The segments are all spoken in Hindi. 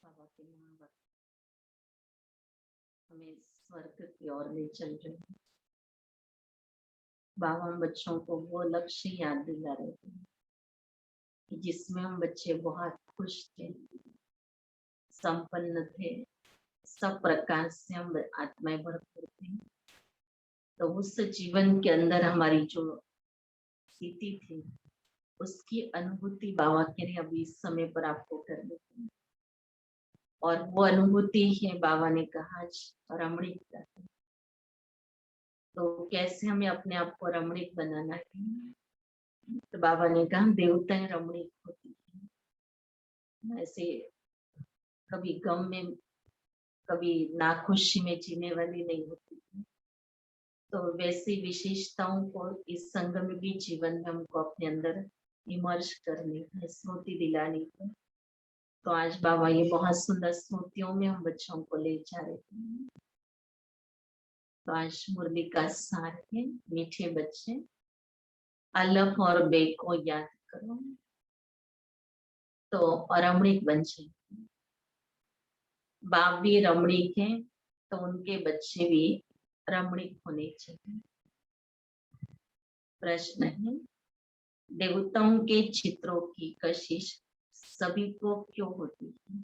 बाबा के नाम हमें स्वर्ग की ओर ले चल रहे हैं। बाबा हम बच्चों को वो लक्ष्य याद दिला रहे थे जिसमें हम बच्चे बहुत खुश थे, संपन्न थे, सब प्रकार से हम आत्माएं भरपूर थे। तो उस जीवन के अंदर हमारी जो स्थिति थी उसकी अनुभूति बाबा कह रहे अभी इस समय पर आपको करनी है। और वो अनुभूति है, बाबा ने कहा रमणीक का। तो कैसे हमें अपने आप को रमणीक बनाना है? तो बाबा ने कहा देवताएं रमणीक होती है, ऐसे कभी गम में कभी नाखुशी में जीने वाली नहीं होती है। तो वैसी विशेषताओं को इस संगमी जीवन में हमको अपने अंदर इमर्ज करनी है, स्मृति दिलानी है। तो आज बाबा ये बहुत सुंदर स्मृतियों में हम बच्चों को ले जा रहे हैं। तो आज मुरली का सार है, मीठे बच्चे अलफ और बे को याद करो तो रमणीक बन जाएंगे। बाप भी रमणीक है तो उनके बच्चे भी रमणीक होने चाहिए। प्रश्न है, देवताओं के चित्रों की कशिश सभी को क्यों होती है?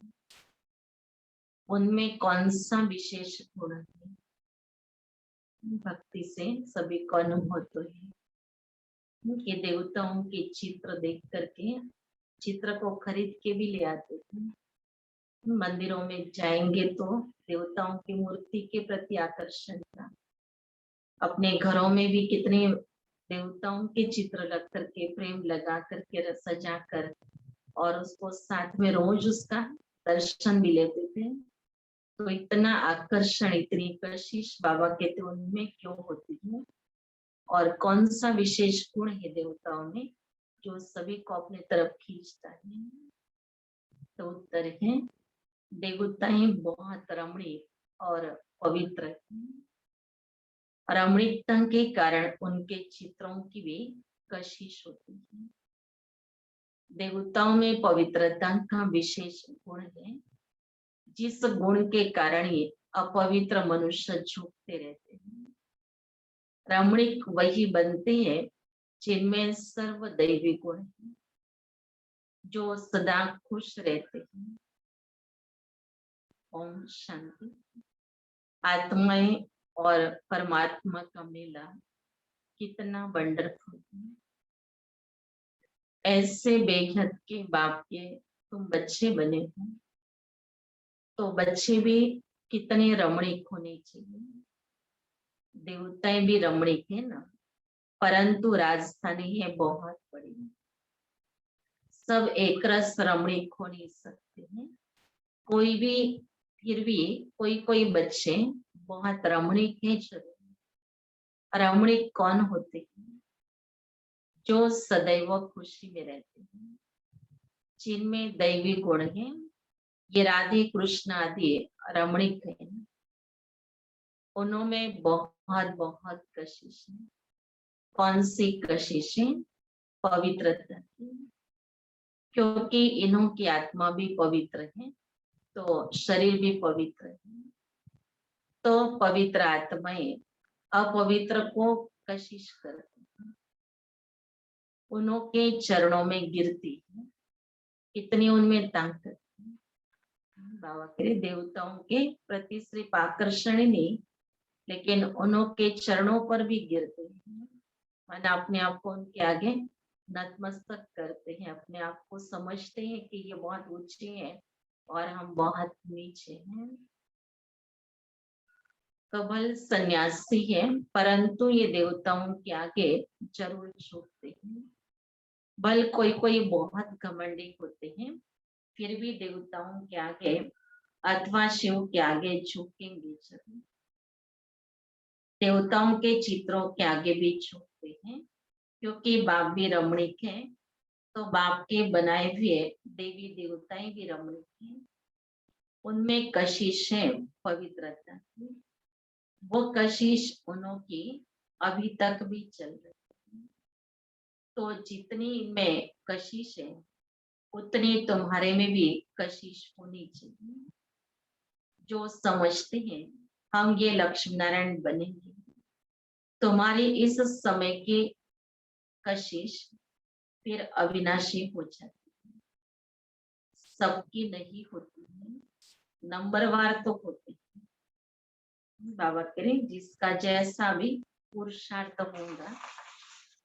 उनमें कौन सा विशेष गुण है? भक्ति से सभी को अनुभव तो है कि देवताओं के चित्र देख करके चित्र को खरीद के भी ले आते थे। मंदिरों में जाएंगे तो देवताओं की मूर्ति के प्रति आकर्षण था। अपने घरों में भी कितने देवताओं के चित्र रख करके, प्रेम लगा करके, सजा कर, और उसको साथ में रोज उसका दर्शन भी लेते थे। तो इतना आकर्षण, इतनी कशिश बाबा कहते उनमें क्यों होती है? और कौन सा विशेष गुण है देवताओं में जो सभी को अपने तरफ खींचता है? तो उत्तर है, देवताएं बहुत रमणीक और पवित्र हैं। रमणीकता के कारण उनके चित्रों की भी कशिश होती है। देवताओं में पवित्रता का विशेष गुण है, जिस गुण के कारण ये अपवित्र मनुष्य झुकते रहते हैं। रमणीक वही बनते हैं जिनमें सर्व दैवी गुण है, जो सदा खुश रहते हैं। ओम शांति। आत्माएं और परमात्मा का मेला कितना वंडरफुल है। ऐसे बेहद के बाप के तुम बच्चे बने हो, तो बच्चे भी कितने रमणीक होने चाहिए। देवताएं भी रमणीक है ना, परंतु राजधानी है बहुत बड़ी। सब एक रस रमणीक हो नहीं सकते हैं। कोई भी, फिर भी कोई कोई बच्चे बहुत रमणीक है जरूर। रमणीक कौन होते हैं? जो सदैव खुशी में रहते हैं, जिनमें दैवी गुण है। ये राधे कृष्ण आदि रमणीक है, उनमें बहुत बहुत कशिश है। कौन सी कशिश है? पवित्रता की। क्योंकि इन्हों की आत्मा भी पवित्र है, तो शरीर भी पवित्र है। तो पवित्र आत्माएं अपवित्र को कशिश करती है, उन्हों के चरणों में गिरती है। इतनी उनमें ताकत है। बाबा कह देवताओं के प्रति सिर्फ आकर्षण ही नहीं, लेकिन उन्हों के चरणों पर भी गिरते हैं। मन अपने आप को उनके आगे नतमस्तक करते हैं, अपने आप को समझते हैं कि ये बहुत ऊंचे हैं और हम बहुत नीचे हैं। कबल सन्यासी है, परंतु ये देवताओं के आगे जरूर झुकते हैं। बल कोई कोई बहुत घमंडी होते हैं, फिर भी देवताओं के आगे अथवा शिव के आगे झुकेंगे जरूर। देवताओं के चित्रों के आगे भी झुकते हैं, क्योंकि बाप भी रमणीक है। तो बाप के बनाए हुए देवी देवताएं भी रमणीक हैं। उनमें कशिश है पवित्रता की। वो कशिश उन्हों की अभी तक भी चल रही है। तो जितनी इनमें कशिश है, उतनी तुम्हारे में भी कशिश होनी चाहिए। जो समझते हैं हम ये लक्ष्मी नारायण बनेंगे, तुम्हारी इस समय की कशिश फिर अविनाशी हो जाती है। सबकी नहीं होती है, नंबरवार तो होते हैं। बाबा करें जिसका जैसा भी पुरुषार्थ होगा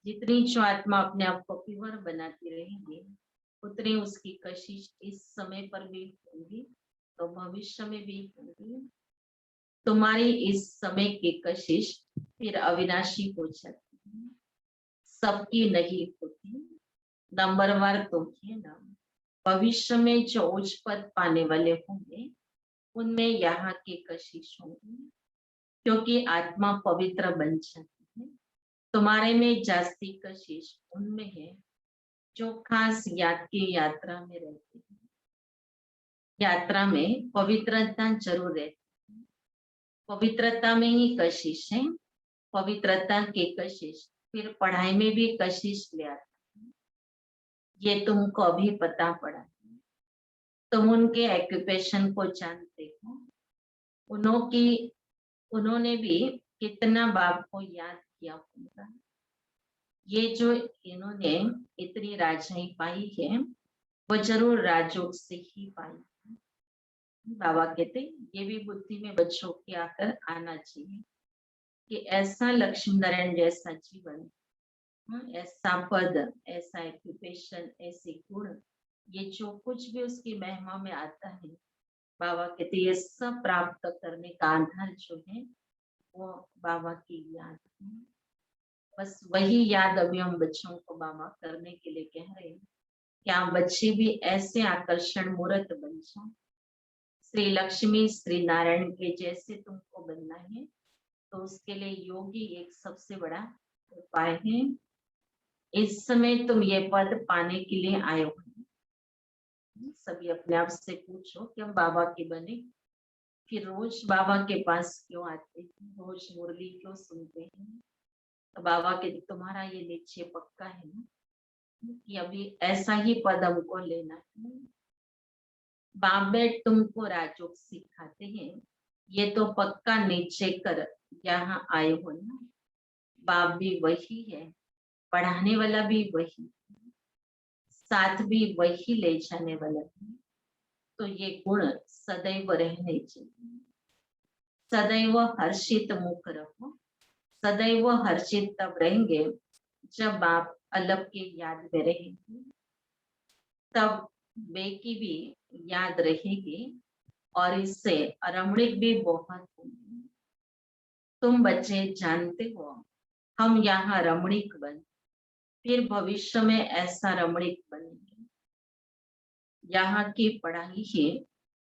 जितनी जो आत्मा अपने आप को प्योर बनाती रहेगी, उतनी उसकी कशिश इस समय पर भी होगी, तो भविष्य में भी होगी। तुम्हारी इस समय की कशिश फिर अविनाशी हो जाती है, सबकी नहीं होती। नंबरवार तुम है ना। भविष्य में जो उच्च पद पाने वाले होंगे, उनमें यहाँ की कशिश होंगी, क्योंकि आत्मा पवित्र बन जाती है। तुम्हारे में जास्ती कशिश उनमें है जो खास याद की यात्रा में रहते हैं। यात्रा में पवित्रता जरूर रहती है, पवित्रता में ही कशिश है। पवित्रता की कशिश फिर पढ़ाई में भी कशिश ले आता है, ये तुमको अभी पता पड़ा। तुम उनके ऑक्यूपेशन को जानते हो, उन्होंने भी कितना बाप को याद किया होगा। ये जो इन्होंने इतनी राजाई पाई है, वो जरूर राजयोग से ही पाई है। बाबा कहते ये भी बुद्धि में बच्चों के आकर आना चाहिए कि ऐसा लक्ष्मी नारायण जैसा जीवन, ऐसा पद, ऐसा ऑक्यूपेशन, ऐसे गुण, ये जो कुछ भी उसकी महिमा में आता है, बाबा कहते ये सब प्राप्त करने का आधार जो है वो बाबा की याद है। बस वही याद अभी हम बच्चों को बाबा करने के लिए कह रहे हैं, क्या बच्चे भी ऐसे आकर्षण मूर्त बन जाओ, श्री लक्ष्मी श्री नारायण के जैसे तुमको बनना है। तो उसके लिए योगी एक सबसे बड़ा उपाय है। इस समय तुम ये पद पाने के लिए आए हो, सभी अपने आप से पूछो कि हम बाबा के बने, फिर रोज बाबा के पास क्यों आते हैं, रोज मुरली क्यों सुनते हैं। तो बाबा के तुम्हारा ये निश्चय पक्का है ना कि अभी ऐसा ही पद हमको लेना है। बाप बेट तुमको राजयोग सिखाते हैं, ये तो पक्का निश्चय कर यहाँ आए हो ना। बाप भी वही है, पढ़ाने वाला भी वही, साथ भी वही ले जाने वाला है। तो ये गुण सदैव रहने चाहिए। सदैव हर्षित मुख रहो। सदैव हर्षित तब रहेंगे जब आप अलग की याद में रहेंगे, तब वे की भी याद रहेगी और इससे रमणीक भी बहुत होंगे। तुम बच्चे जानते हो हम यहाँ रमणीक बन, फिर भविष्य में ऐसा रमणीक बनेंगे। यहाँ की पढ़ाई ही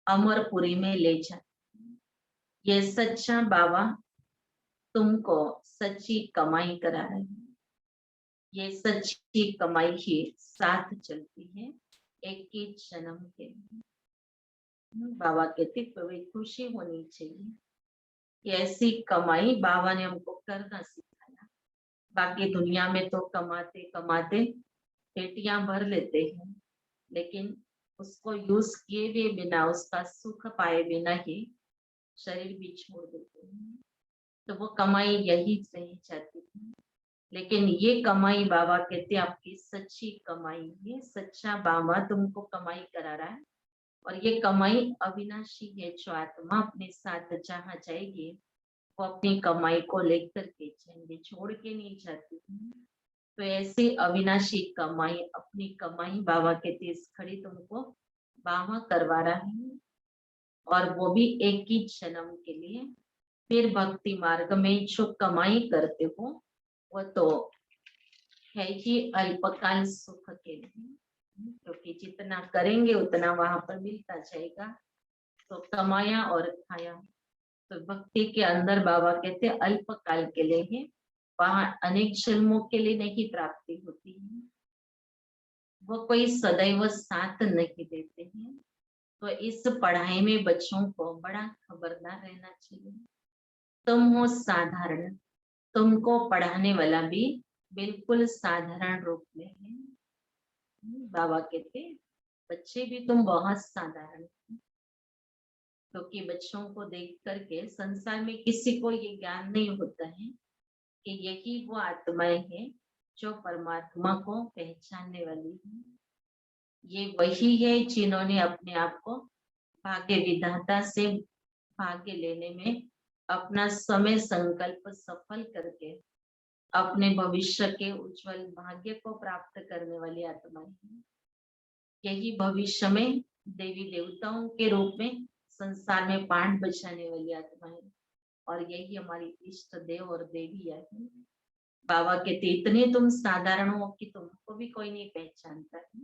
अमरपुरी में ले जाती है। ये सच्चा बाबा तुमको सच्ची कमाई करा रहे हैं। ये सच्ची कमाई ही साथ चलती है एक ही जन्म के लिए। बाबा कहते कोई खुशी होनी चाहिए कि ऐसी कमाई बाबा ने हमको करना सिखाया। बाकी दुनिया में तो कमाते कमाते पेटियां भर लेते हैं, लेकिन उसको यूज किए भी बिना, उसका सुख पाए बिना ही शरीर भी छोड़ देते हैं। तो वो कमाई यही रह जाती है। लेकिन ये कमाई बाबा कहते हैं आपकी सच्ची कमाई है। सच्चा बाबा तुमको कमाई करा रहा है और ये कमाई अविनाशी है। जो आत्मा अपने साथ जहाँ जाएगी वो अपनी कमाई को लेकर के जाएंगे, छोड़ के नहीं जाती है। तो ऐसे अविनाशी कमाई, अपनी कमाई बाबा कहते इस खड़ी तुमको बाबा करवा रहा है, और वो भी एक ही जन्म के लिए। फिर भक्ति मार्ग में जो कमाई करते हो वो तो है ही अल्पकाल सुख के लिए, क्योंकि जितना करेंगे उतना वहां पर मिलता जाएगा। तो कमाया और खाया, तो भक्ति के अंदर बाबा कहते अल्पकाल के लिए है, वहां अनेक जन्मों के लिए नहीं प्राप्ति होती है। वो कोई सदैव साथ नहीं देते हैं। तो इस पढ़ाई में बच्चों को बड़ा खबरदार रहना चाहिए। तुम हो साधारण, तुमको पढ़ाने वाला भी बिल्कुल साधारण रूप में है। बाबा कहते बच्चे भी तुम बहुत साधारण हो, क्योंकि बच्चों को देख करके संसार में किसी को ये ज्ञान नहीं होता है कि यही वो आत्माएं हैं जो परमात्मा को पहचानने वाली है। ये वही है जिन्होंने अपने आप को भाग्य विधाता से भाग्य लेने में अपना समय संकल्प सफल करके अपने भविष्य के उज्जवल भाग्य को प्राप्त करने वाली आत्माएं हैं। यही भविष्य में देवी देवताओं के रूप में संसार में पाठ बचाने वाली आत्माएं, और यही हमारी इष्ट देव और देवी है। बाबा कहते इतने तुम साधारण हो कि तुमको भी कोई नहीं पहचानता है।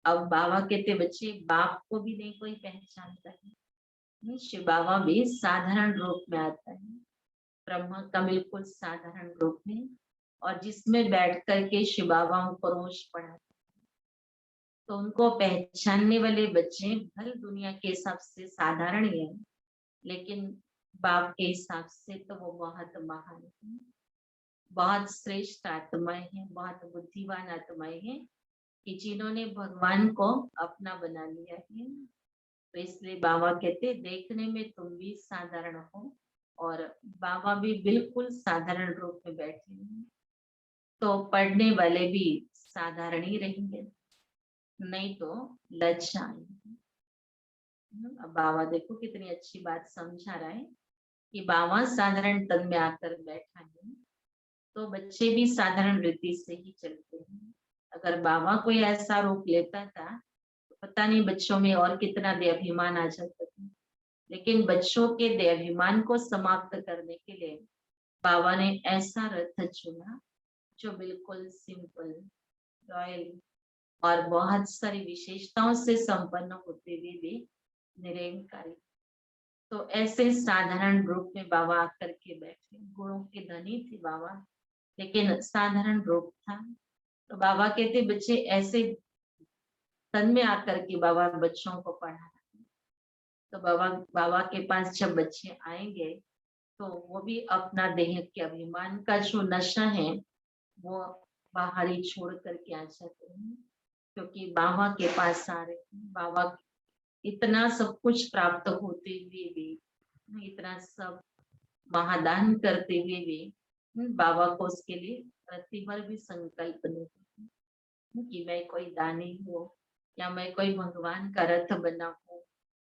अब बाबा कहते बच्चे बाप को भी नहीं कोई पहचानता है। शिव बाबा भी साधारण रूप में आता है, ब्रह्मा का बिल्कुल साधारण रूप में, और जिसमें बैठ करके शिव बाबा उनको रोज पढ़ाते, तो उनको पहचानने वाले बच्चे भले दुनिया के हिसाब से साधारण ही है, लेकिन बाप के हिसाब से तो वो बहुत महान है, बहुत श्रेष्ठ आत्माएं हैं, बहुत बुद्धिमान आत्माएं हैं कि जिन्होंने भगवान को अपना बना लिया है। तो इसलिए बाबा कहते देखने में तुम भी साधारण हो, और बाबा भी बिल्कुल साधारण रूप में बैठे हैं, तो पढ़ने वाले भी साधारण ही रहेंगे, नहीं तो लज्जा आएगी। अब बाबा देखो कितनी अच्छी बात समझा रहा है कि बाबा साधारण तन में आकर बैठा है, तो बच्चे भी साधारण रीति से ही चलते हैं। अगर बाबा कोई ऐसा रूप लेता था तो पता नहीं बच्चों में और कितना देहाभिमान आ जाता था, लेकिन बच्चों के देहाभिमान को समाप्त करने के लिए बाबा ने ऐसा रथ चुना जो बिल्कुल सिंपल, रॉयल और बहुत सारी विशेषताओं से संपन्न होते हुए भी निरंकारी। तो ऐसे साधारण रूप में बाबा आकर के बैठे, गुणों के धनी थे बाबा, लेकिन साधारण रूप था। तो बाबा कहते बच्चे ऐसे तन में आकर के बाबा बच्चों को पढ़ा। तो बाबा बाबा के पास जब बच्चे आएंगे तो वो भी अपना देह के अभिमान का जो नशा है वो बाहर ही छोड़ करके आ जाते हैं, क्योंकि बाबा के पास आ रहे हैं। बाबा इतना सब कुछ प्राप्त होते हुए भी, इतना सब महादान करते हुए भी बाबा को उसके लिए प्रतिभर भी संकल्प नहीं कि मैं कोई दानी हूँ या मैं कोई भगवान का रथ बना हूँ।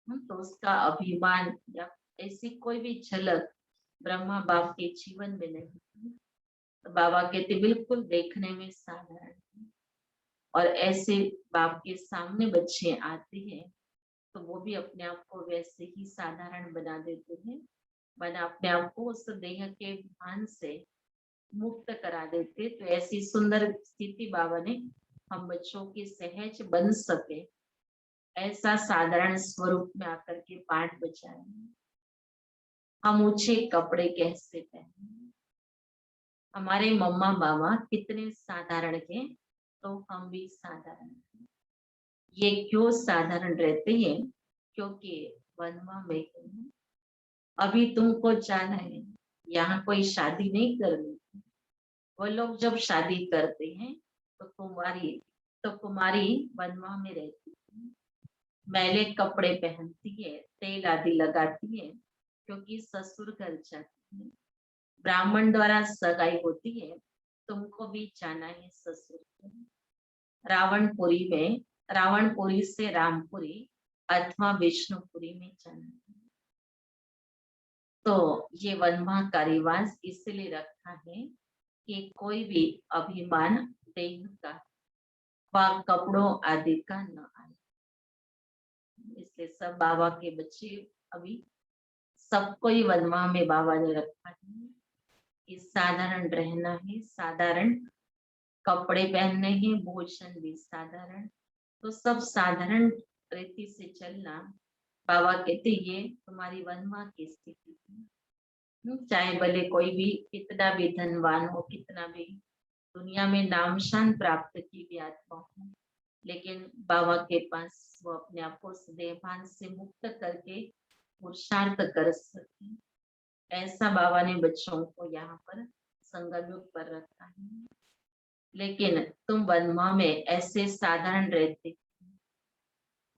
तो उसका अभिमान या ऐसी कोई भी झलक ब्रह्मा बाप के जीवन में नहीं। तो बाबा कहते बिल्कुल देखने में साधारण, और ऐसे बाप के सामने बच्चे आते हैं तो वो भी अपने आप को वैसे ही साधारण बना देते हैं, बना अपने आप को उस देह के भान से मुक्त करा देते। तो ऐसी सुंदर स्थिति बाबा ने हम बच्चों की सहज बन सके ऐसा साधारण स्वरूप में आकर के पाठ बचाए। हम ऊंचे कपड़े कैसे पहने, हमारे मम्मा बाबा कितने साधारण थे, तो हम भी साधारण हैं। ये क्यों साधारण रहते हैं, क्योंकि वनवा में अभी तुमको जाना है, यहाँ कोई शादी नहीं करनी। वो लोग जब शादी करते हैं तो कुमारी वनवा में रहती है, मैले कपड़े पहनती है, तेल आदि लगाती है, क्योंकि ससुर घर जाती है। ब्राह्मण द्वारा सगाई होती है, तुमको भी जाना है ससुर। रावणपुरी में, रावणपुरी से रामपुरी अथवा विष्णुपुरी में जाना है। तो ये वनवा का रिवाज इसलिए रखा है कि कोई भी अभिमान देह का व कपड़ों आदि का न आए। इसलिए सब बाबा के बच्चे अभी सबको ही वनवा में बाबा ने रखा है कि साधारण रहना है, साधारण कपड़े पहनने हैं, भोजन भी साधारण, तो सब साधारण रीति से चलना। बाबा कहते ये तुम्हारी वनवा की स्थिति है। चाहे भले कोई भी कितना भी धनवान हो, कितना भी दुनिया में नामशान प्राप्त की भी आत्मा हो, लेकिन बाबा के पास वो अपने आप को देहभान से मुक्त करके पुरुषार्थ कर सके। ऐसा बाबा ने बच्चों को यहाँ पर संगयुग पर रखा है। लेकिन तुम वनवा में ऐसे साधारण रहते,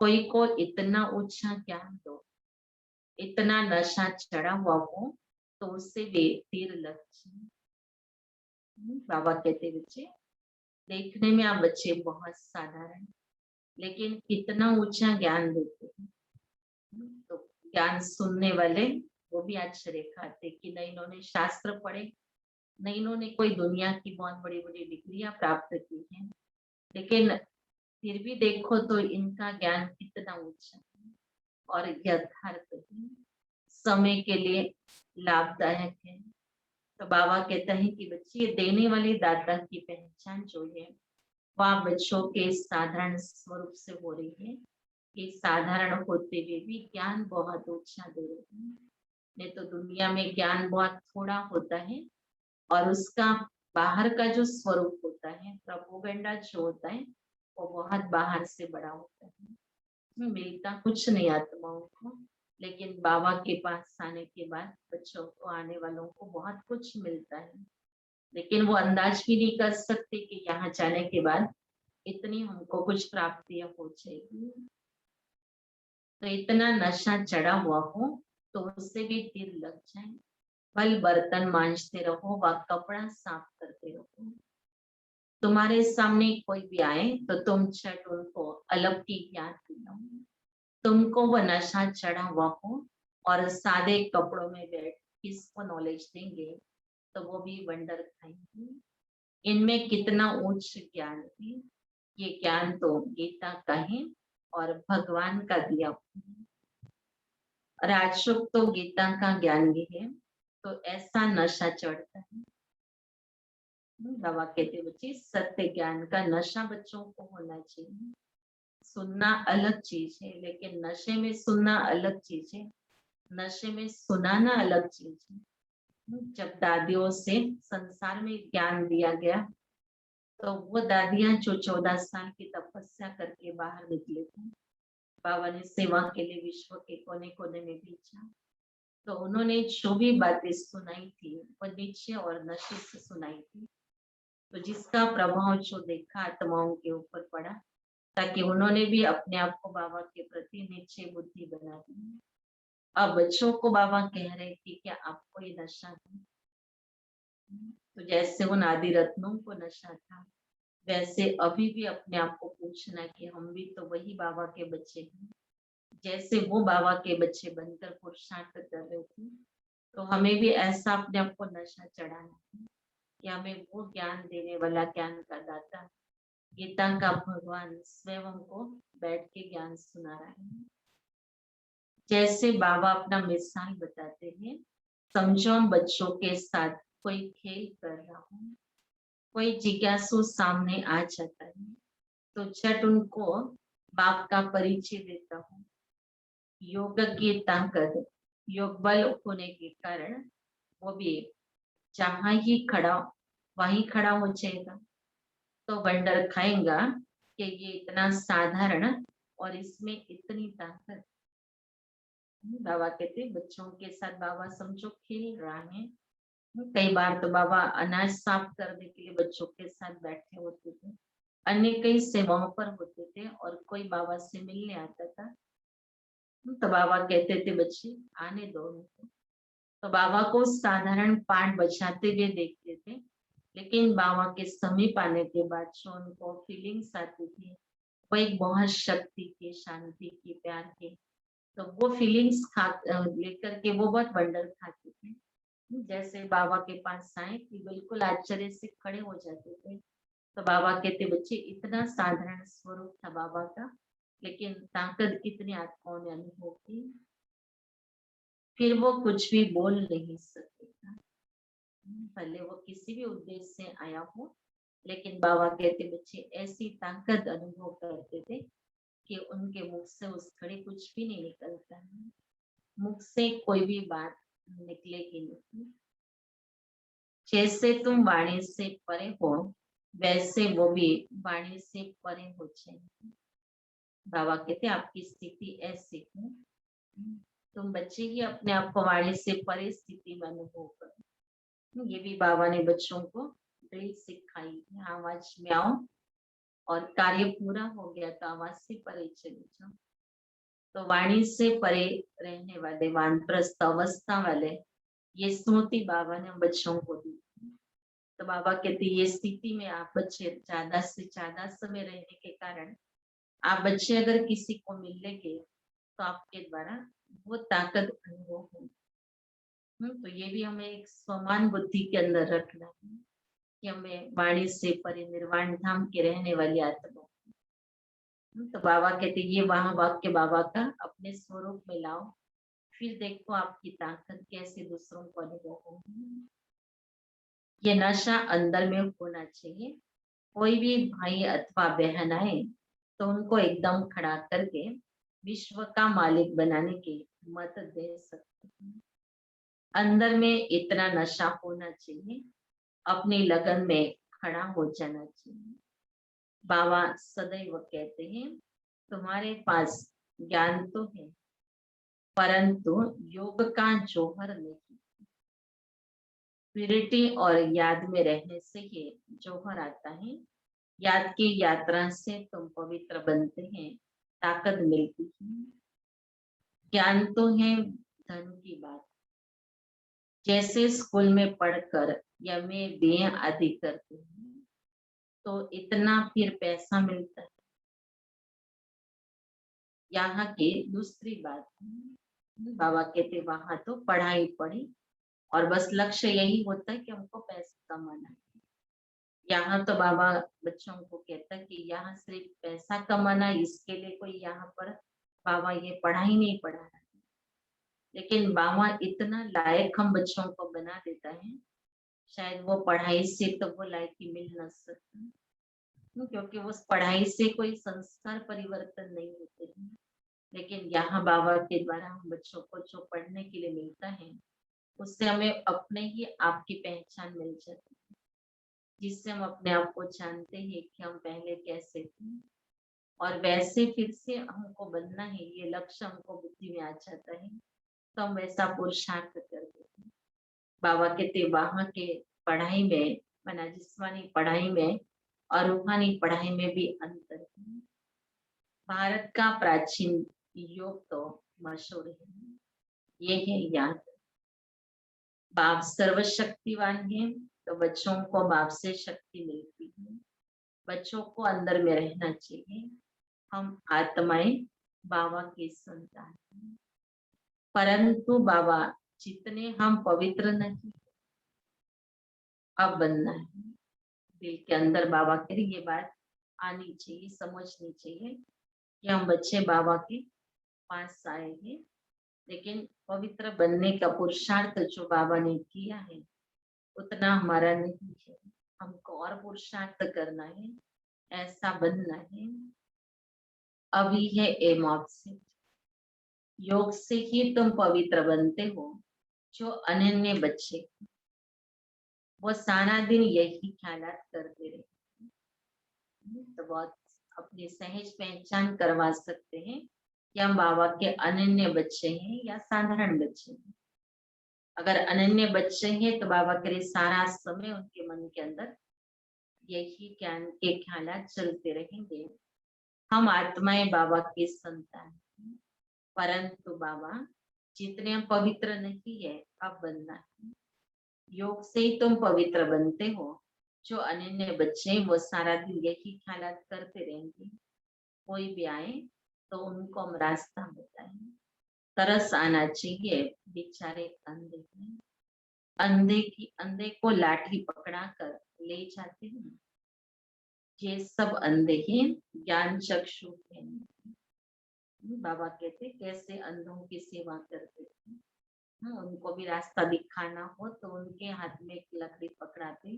कोई को इतना ऊंचा ज्ञान दो, इतना नशा चढ़ा हुआ हो, तो उससे भी तीर लग जाए। बाबा कहते बच्चे देखने में आप बच्चे बहुत साधारण, लेकिन कितना ऊंचा ज्ञान देते हैं। तो ज्ञान सुनने वाले वो भी आश्चर्य खाते कि नहीं इन्होंने शास्त्र पढ़े, न इन्होंने कोई दुनिया की बहुत बड़ी बड़ी डिग्रियां प्राप्त की हैं, लेकिन फिर भी देखो तो इनका ज्ञान कितना ऊंचा है और यथार्थ है, समय के लिए लाभदायक है। तो बाबा कहता है कि बच्चे, देने वाले दाता की पहचान जो है वह बच्चों के साधारण स्वरूप से हो रही है कि साधारण होते हुए भी ज्ञान बहुत ऊंचा दे रहे हैं। नहीं तो दुनिया में ज्ञान बहुत थोड़ा होता है और उसका बाहर का जो स्वरूप होता है, प्रोपोगंडा जो होता है, वो बहुत बाहर से बड़ा होता है। उसमें मिलता कुछ नहीं आत्माओं को, लेकिन बाबा के पास आने के बाद बच्चों को, आने वालों को बहुत कुछ मिलता है। लेकिन वो अंदाज भी नहीं कर सकते कि यहाँ जाने के बाद इतनी हमको कुछ प्राप्तियां हो जाएगी। तो इतना नशा चढ़ा हुआ हो तो उससे भी तीर लग जाए। भल बर्तन मांजते रहो व कपड़ा साफ करते रहो। तुम्हारे सामने कोई भी आए तो तुम झट उनको अलग की याद दिलाओ। तुमको वो नशा चढ़ा हुआ हो और सादे कपड़ों में बैठ किसको नॉलेज देंगे तो वो भी वंडर खाएंगे। इनमें कितना उच्च ज्ञान है, ये ज्ञान तो गीता का है और भगवान का दिया हुआ है। राजसुख तो गीता का ज्ञान भी है, तो ऐसा नशा चढ़ता है। बाबा कहते बच्चे, सत्य ज्ञान का नशा बच्चों को होना चाहिए। सुनना अलग चीज है, लेकिन नशे में सुनना अलग चीज है, नशे में सुनाना अलग चीज है। जब दादियों से संसार में ज्ञान दिया गया तो वो दादियां जो 14 साल की तपस्या करके बाहर निकले थे, बाबा ने सेवा के लिए विश्व के कोने कोने में भेजा। तो उन्होंने जो भी बातें सुनाई थी वो नीचे और नशे से सुनाई थी। तो जिसका प्रभाव जो देखा आत्माओं के ऊपर पड़ा, ताकि उन्होंने भी अपने आप को बाबा के प्रति नीचे बुद्धि बना दी। अब बच्चों को बाबा कह रहे थे कि आपको ये नशा है। तो जैसे उन आदि रत्नों को नशा था, वैसे अभी भी अपने आप को पूछना कि हम भी तो वही बाबा के बच्चे हैं। जैसे वो बाबा के बच्चे बनकर पुरुषार्थ कर रहे थे, तो हमें भी ऐसा अपने आप को नशा चढ़ाना है कि हमें वो ज्ञान देने वाला, ज्ञान का दाता, गीता का भगवान स्वयं को बैठ के ज्ञान सुना रहा है। जैसे बाबा अपना मिसाल बताते हैं, समझो हम बच्चों के साथ कोई खेल कर रहा हूँ, कोई जिज्ञासु सामने आ जाता है तो झट उनको बाप का परिचय देता हूँ। योग की ताकत, योग बल होने के कारण वो भी जहां ही खड़ा वहीं खड़ा हो जाएगा। तो वंडर खाएगा कि ये इतना साधारण और इसमें इतनी ताकत। बाबा कहते बच्चों के साथ बाबा समझो खेल रहा है। कई बार तो बाबा अनाज साफ करने के लिए बच्चों के साथ बैठे होते थे, अन्य कई सेवाओं पर होते थे और कोई बाबा से मिलने आता था। तो बाबा कहते थे बच्चे आने दो उनको। तो बाबा को साधारण पाठ बजाते हुए देखते थे, लेकिन बाबा के समीप आने के बाद जो उनको फीलिंग्स आती थी वो एक बहुत शक्ति की, शांति की, प्यार की। तो वो फीलिंग्स खा लेकर के वो बहुत वंडर खाते थे। जैसे बाबा के पास आए कि बिल्कुल आश्चर्य से खड़े हो जाते थे। तो बाबा कहते बच्चे इतना साधारण स्वरूप था बाबा का, लेकिन ताकत कितनी आत्माओं ने अनुभव की। फिर वो कुछ भी बोल नहीं सकते था, भले वो किसी भी उद्देश्य से आया हो, लेकिन बाबा कहते बच्चे ऐसी ताकत अनुभव करते थे कि उनके मुख से उस घड़ी कुछ भी नहीं निकलता है, मुख से कोई भी बात निकलेगी नहीं। जैसे तुम वाणी से परे हो, वैसे वो भी वाणी से परे हो जाएंगे। बाबा कहते आपकी स्थिति ऐसी है, तुम बच्चे ही अपने आप को वाणी से परे स्थिति में अनुभव करो। ये भी बाबा ने बच्चों को ड्रिल सिखाई है, आवाज में आओ और कार्य पूरा हो गया तो आवाज से परे चले जाओ। तो वाणी से परे रहने वाले, वानप्रस्थ अवस्था वाले, ये स्मृति बाबा ने बच्चों को दी। तो बाबा कहते ये स्थिति में आप बच्चे ज्यादा से ज्यादा समय रहने के कारण आप बच्चे अगर किसी को मिल लेंगे तो आपके द्वारा वो ताकत अनुभव होगी। तो ये भी हमें एक समान बुद्धि के अंदर रखना है कि हमें वाणी से परिनिर्वाण धाम के रहने वाली आत्मा। तो बाबा कहते ये वहां वाक्य बाबा का अपने स्वरूप में लाओ, फिर देखो आपकी ताकत कैसे दूसरों को अनुभव होगी। ये नशा अंदर में होना चाहिए। कोई भी भाई अथवा बहन आए तो उनको एकदम खड़ा करके विश्व का मालिक बनाने की मत दे सकते हैं। अंदर में इतना नशा होना चाहिए, अपनी लगन में खड़ा हो जाना चाहिए। बाबा सदैव कहते हैं तुम्हारे पास ज्ञान तो है, परंतु योग का जौहर नहीं। प्यूरिटी और याद में रहने से ही जौहर आता है। याद की यात्रा से तुम पवित्र बनते हैं, ताकत मिलती है। ज्ञान तो है धन की बात, जैसे स्कूल में पढ़कर एमए बीए आदि करते हैं तो इतना फिर पैसा मिलता है। यहाँ की दूसरी बात है, बाबा कहते वहां तो पढ़ाई पढ़ी और बस लक्ष्य यही होता है कि हमको पैसा कमाना है। यहाँ तो बाबा बच्चों को कहता है कि यहाँ सिर्फ पैसा कमाना, इसके लिए कोई यहाँ पर बाबा ये पढ़ाई नहीं पढ़ा रहा है। लेकिन बाबा इतना लायक हम बच्चों को बना देता है, शायद वो पढ़ाई से तो वो लायकी मिल न सकती, क्योंकि उस पढ़ाई से कोई संस्कार परिवर्तन नहीं होते हैं। लेकिन यहाँ बाबा के द्वारा हम बच्चों को जो पढ़ने के लिए मिलता है, उससे हमें अपने ही आप की पहचान मिल जाती है, जिससे हम अपने आप को जानते हैं कि हम पहले कैसे थे और वैसे फिर से हमको बनना है। ये लक्ष्य हमको बुद्धि में आ जाता है तो हम वैसा पुरुषार्थ करते हैं। बाबा कहते वहां के पढ़ाई में, माना जिस्मानी पढ़ाई में और रूहानी पढ़ाई में भी अंतर है। भारत का प्राचीन योग तो मशहूर है, ये है याद। बाप सर्वशक्तिवान है तो बच्चों को बाप से शक्ति मिलती है। बच्चों को अंदर में रहना चाहिए, हम आत्माएं बाबा की संतान हैं। परंतु बाबा जितने हम पवित्र नहीं, अब बनना है। दिल के अंदर बाबा के ये बात आनी चाहिए, समझनी चाहिए कि हम बच्चे बाबा के पास आए हैं, लेकिन पवित्र बनने का पुरुषार्थ जो बाबा ने किया है उतना हमारा नहीं है। हमको और पुरुषार्थ करना है, ऐसा बनना है। अभी है एम ऑफ योग से ही तुम पवित्र बनते हो। जो अनन्य बच्चे वो सारा दिन यही ख्यालात करते रहते हैं, तो बहुत अपनी सहज पहचान करवा सकते हैं कि हम बाबा के अनन्य बच्चे हैं या साधारण बच्चे हैं। अगर अनन्य बच्चे हैं तो बाबा के सारा समय उनके मन के अंदर यही ज्ञान के ख्यालात चलते रहेंगे। हम आत्माएं बाबा की संतान हैं, परंतु बाबा जितने हम पवित्र नहीं है अब बनना है। योग से ही तुम पवित्र बनते हो। जो अनन्य बच्चे वो सारा दिन यही ख्यालात करते रहेंगे। कोई भी आए तो उनको हम रास्ता बताएं। तरस आना चाहिए, बेचारे अंधे हैं। अंधे को लाठी पकड़ा कर ले जाते हैं। ये सब अंधे हैं, ज्ञान चक्षु है। बाबा कहते कैसे अंधों की सेवा करते थे। उनको भी रास्ता दिखाना हो तो उनके हाथ में एक लकड़ी पकड़ाते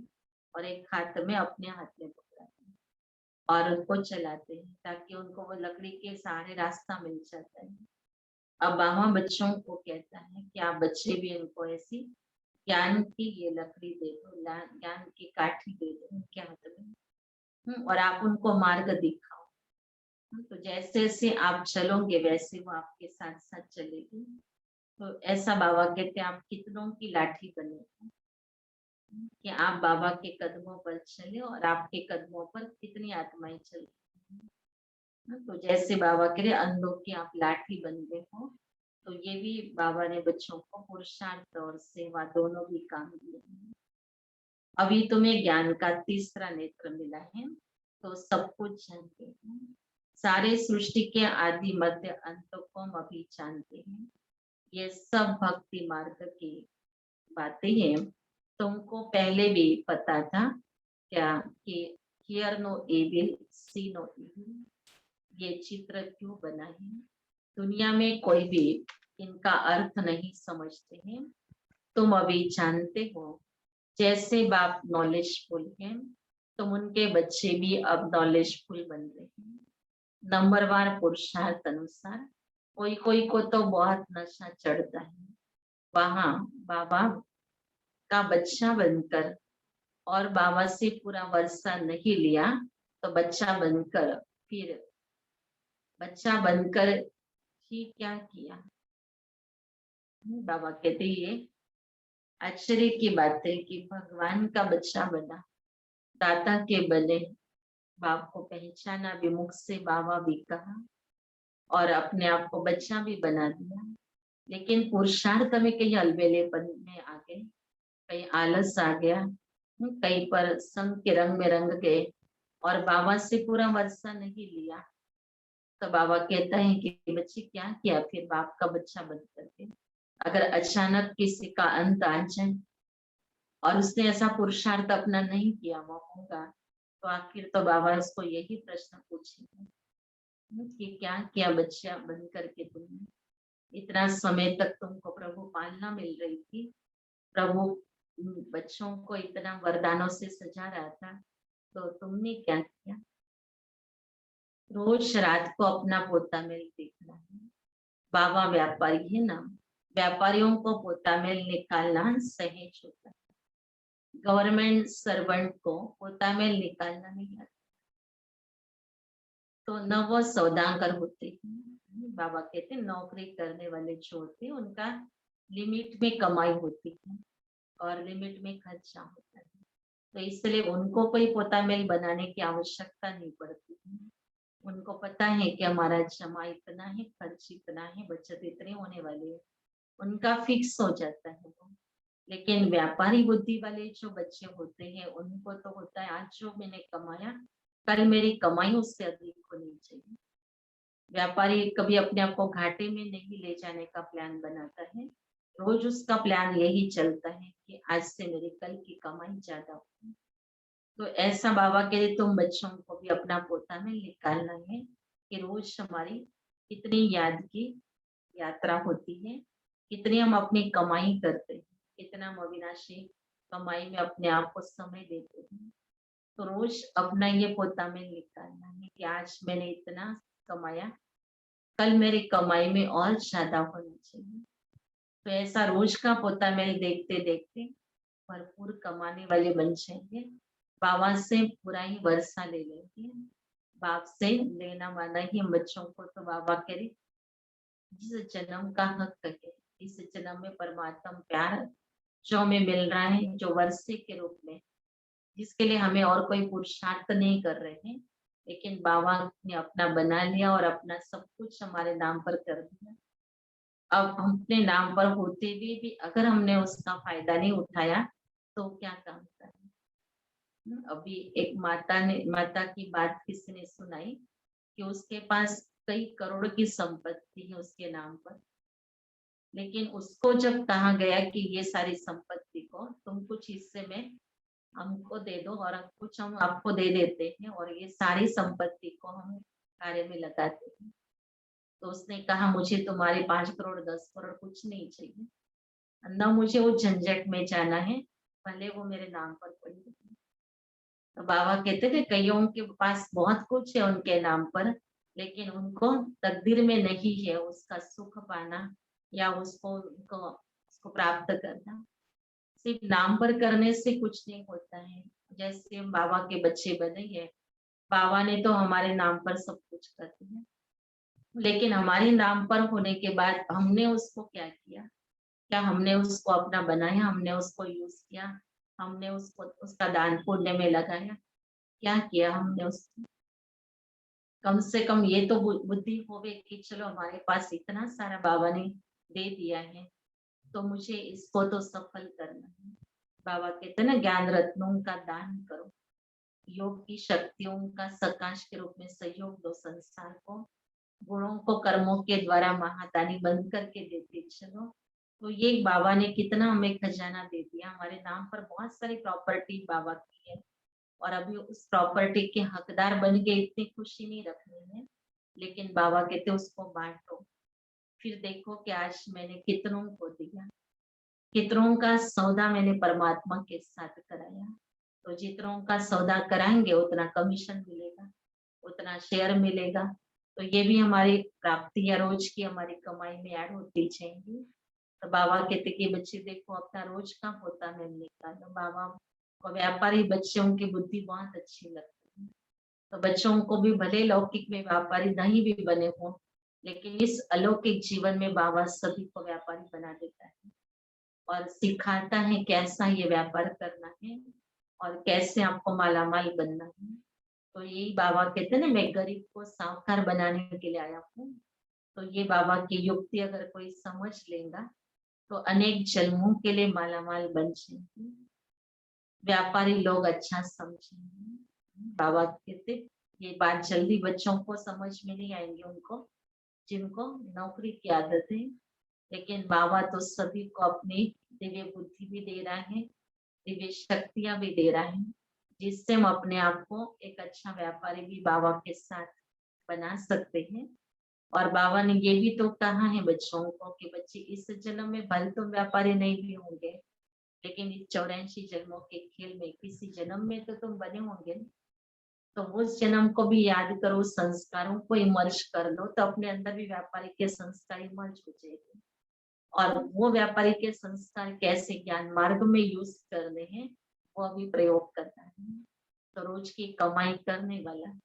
और एक हाथ में अपने हाथ में पकड़ाते और उनको चलाते हैं ताकि उनको वो लकड़ी के सहारे रास्ता मिल जाता है। अब बाबा बच्चों को कहता है कि आप बच्चे भी उनको ऐसी ज्ञान की ये लकड़ी दे दो, ज्ञान की काठी दे दो उनके हाथ में, और आप उनको मार्ग दिखाओ। तो जैसे जैसे आप चलोगे वैसे वो आपके साथ साथ चलेगी। तो ऐसा बाबा कहते हैं आप कितनों की लाठी बने कि आप बाबा के कदमों पर चले और आपके कदमों पर कितनी आत्माएं चल। तो जैसे बाबा कह रहे अंधों की आप लाठी बन गए हो, तो ये भी बाबा ने बच्चों को पुरुषार्थ और सेवा दोनों भी काम दिए हैं। अभी तुम्हें ज्ञान का तीसरा नेत्र मिला है तो सब कुछ जानते हैं। सारे सृष्टि के आदि मध्य अंत को हम अभी जानते हैं। ये सब भक्ति मार्ग के बातें हैं, तुमको पहले भी पता था क्या कि hear no evil, see no evil, ये चित्र क्यों बना है? दुनिया में कोई भी इनका अर्थ नहीं समझते हैं। तुम अभी जानते हो, जैसे बाप नॉलेजफुल हैं, तुम उनके बच्चे भी अब नॉलेजफुल बन रहे हैं। नंबरवार पुरुषार्थ अनुसार कोई कोई को तो बहुत नशा चढ़ता है, वहां बाबा का बच्चा बनकर और बाबा से पूरा वर्षा नहीं लिया तो बच्चा बनकर ही क्या किया? बाबा कहते ये आश्चर्य की बात है कि भगवान का बच्चा बना, दाता के बने, बाप को पहचाना भी, मुख से बाबा भी कहा और अपने आप को बच्चा भी बना दिया। लेकिन पुरुषार्थ में कहीं अलबेलेपन में आ गए, कहीं आलस आ गया, कहीं पर संग के रंग में रंग गए और बाबा से पूरा वर्षा नहीं लिया। तो बाबा कहता है कि बच्चे क्या किया फिर बाप का बच्चा बन करके? अगर अचानक किसी का अंत आ जाए और उसने ऐसा पुरुषार्थ अपना नहीं किया मौकों का, तो आखिर तो बाबा उसको यही प्रश्न पूछेंगे कि क्या किया बच्चा बन करके तुमने? इतना समय तक तुमको प्रभु पालना मिल रही थी, प्रभु बच्चों को इतना वरदानों से सजा रहा था, तो तुमने क्या किया? रोज रात को अपना पोता मेल देखना है। बाबा व्यापारी है ना, व्यापारियों को पोता मेल निकालना सहज होता है, गवर्नमेंट सर्वेंट को पोता मेल निकालना नहीं आता। तो न वो सौदागर होते हैं, बाबा कहते हैं नौकरी करने वाले जो होते हैं उनका लिमिट में कमाई होती है और लिमिट में खर्चा होता है, तो इसलिए उनको कोई पोता मेल बनाने की आवश्यकता नहीं पड़ती है। उनको पता है कि हमारा जमा इतना है, खर्च इतना है, बचत इतने होने वाले है, उनका फिक्स हो जाता है वो। लेकिन व्यापारी बुद्धि वाले जो बच्चे होते हैं उनको तो होता है आज जो मैंने कमाया कल मेरी कमाई उससे अधिक होनी चाहिए। व्यापारी कभी अपने आप को घाटे में नहीं ले जाने का प्लान बनाता है, रोज उसका प्लान यही चलता है कि आज से मेरी कल की कमाई ज्यादा हो। तो ऐसा बाबा के लिए तुम बच्चों को भी अपना पोता में निकालना है कि रोज हमारी कितनी याद की यात्रा होती है, कितनी हम अपनी कमाई करते हैं, कितना हम अविनाशी कमाई में अपने आप को समय देते हैं। तो रोज अपना ये पोता में निकालना है कि आज मैंने इतना कमाया, कल मेरी कमाई में और ज्यादा होना चाहिए। तो ऐसा रोज का पोता मेल देखते देखते भरपूर कमाने वाले बन जाएंगे। बाबा से पूरा ही वर्षा ले लेंगे, बाप से लेना माना ही हम बच्चों को तो बाबा करे जिस जन्म का हक है, इस जन्म में परमात्मा प्यार जो हमें मिल रहा है, जो वर्षे के रूप में, जिसके लिए हमें और कोई पुरुषार्थ नहीं कर रहे हैं, लेकिन बाबा ने अपना बना लिया और अपना सब कुछ हमारे नाम पर कर दिया। अब हम अपने नाम पर होते हुए भी अगर हमने उसका फायदा नहीं उठाया तो क्या काम करें? अभी एक माता की बात किसी ने सुनाई कि उसके पास कई करोड़ की संपत्ति है उसके नाम पर, लेकिन उसको जब कहा गया कि ये सारी संपत्ति को तुम कुछ हिस्से में हमको दे दो और कुछ हम आपको दे देते हैं और ये सारी संपत्ति को हम कार्य में लगाते हैं, तो उसने कहा मुझे तुम्हारे 5 करोड़ 10 करोड़ कुछ नहीं चाहिए, न मुझे वो झंझट में जाना है, भले वो मेरे नाम पर पड़ी रहे। तो बाबा कहते थे कईयों के पास बहुत कुछ है उनके नाम पर, लेकिन उनको तकदीर में नहीं है उसका सुख पाना या उसको प्राप्त करना। सिर्फ नाम पर करने से कुछ नहीं होता है। जैसे हम बाबा के बच्चे बने हैं, बाबा ने तो हमारे नाम पर सब कुछ कर दिया, लेकिन हमारे नाम पर होने के बाद हमने उसको क्या किया? क्या हमने उसको अपना बनाया? हमने उसको यूज किया? हमने उसको उसका दान पुण्य में लगाया? क्या किया हमने उसको? कम से कम ये तो बुद्धि होवे कि चलो हमारे पास इतना सारा बाबा ने दे दिया है, तो मुझे इसको तो सफल करना है। बाबा कहते हैं ना ज्ञान रत्नों का दान करो, योग की शक्तियों का सकाश के रूप में सहयोग दो संसार को, गुणों को कर्मों के द्वारा महादानी बन करके देते चलो, तो ये बाबा ने कितना हमें खजाना दे दिया, हमारे नाम पर बहुत सारी प्रॉपर्टी बाबा की है। और अभी उस प्रॉपर्टी के हकदार बन के इतनी खुशी नहीं रखनी है, लेकिन बाबा कहते उसको बांटो। फिर देखो कि आज मैंने कितनों को दिया, कितनों का सौदा मैंने परमात्मा के साथ कराया। तो जितनों का सौदा कराएंगे उतना कमीशन मिलेगा, उतना शेयर मिलेगा। तो ये भी हमारी प्राप्ति या रोज की हमारी कमाई में ऐड होती जाएंगी। तो बाबा कहते कि बच्चे देखो अपना रोज का होता है निकालो। बाबा को व्यापारी बच्चों की बुद्धि बहुत अच्छी लगती है। तो बच्चों को भी भले लौकिक में व्यापारी नहीं भी बने हो, लेकिन इस अलौकिक जीवन में बाबा सभी को व्यापारी बना देता है और सिखाता है कैसा ये व्यापार करना है और कैसे आपको मालामाल बनना है। तो यही बाबा कहते हैं ना, मैं गरीब को साहूकार बनाने के लिए आया हूँ। तो ये बाबा की युक्ति अगर कोई समझ लेगा तो अनेक जन्मों के लिए मालामाल बन जाएंगे, व्यापारी लोग अच्छा समझेंगे। बाबा कहते ये बात जल्दी बच्चों को समझ में नहीं आएंगे, उनको जिनको नौकरी की आदत है। लेकिन बाबा तो सभी को अपनी दिव्य बुद्धि भी दे रहा है, दिव्य शक्तियां भी दे रहा है, जिससे हम अपने आप को एक अच्छा व्यापारी भी बाबा के साथ बना सकते हैं। और बाबा ने ये भी तो कहा है बच्चों को कि बच्चे इस जन्म में भले तुम व्यापारी नहीं भी होंगे, लेकिन इस 84 जन्मों के खेल में किसी जन्म में तो तुम बने होंगे। तो उस जन्म को भी याद करो, उस संस्कारों को इमर्ज कर लो, तो अपने अंदर भी व्यापारी के संस्कार इमर्ज हो जाएंगे। और वो व्यापारी के संस्कार कैसे ज्ञान मार्ग में यूज करने हैं वो अभी प्रयोग करता है। तो रोज की कमाई करने वाला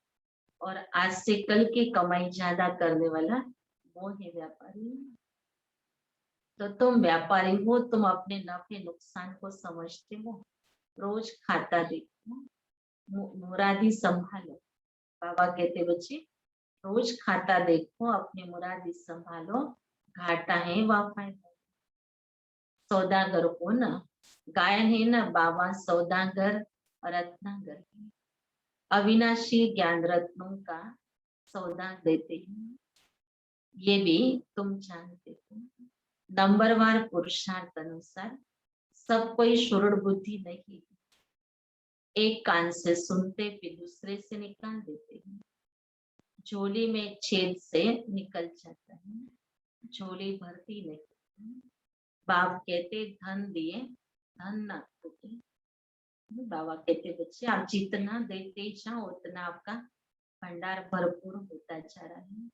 और आज से कल की कमाई ज्यादा करने वाला वो है व्यापारी। तो तुम व्यापारी हो, तुम अपने नफे नुकसान को समझते हो, रोज खाता देखो, मुरादी संभालो। बाबा कहते बच्चे रोज खाता देखो, अपने मुरादी संभालो, घाटा है व फायदा। सौदागर हो ना, गायन है ना बाबा सौदागर और रत्नागर है। अविनाशी ज्ञान रत्नों का सौदा देते हैं, ये भी तुम जानते हो। नंबरवार पुरुषार्थ अनुसार सब कोई शुरू बुद्धि नहीं, एक कान से सुनते फिर दूसरे से निकाल देते हैं। झोली में छेद से निकल जाता है, झोली भरती नहीं। बाप कहते धन दिए धन ना खोटे। बाबा कहते बच्चे आप जितना देते जाओ उतना आपका भंडार भरपूर होता जा रहा है,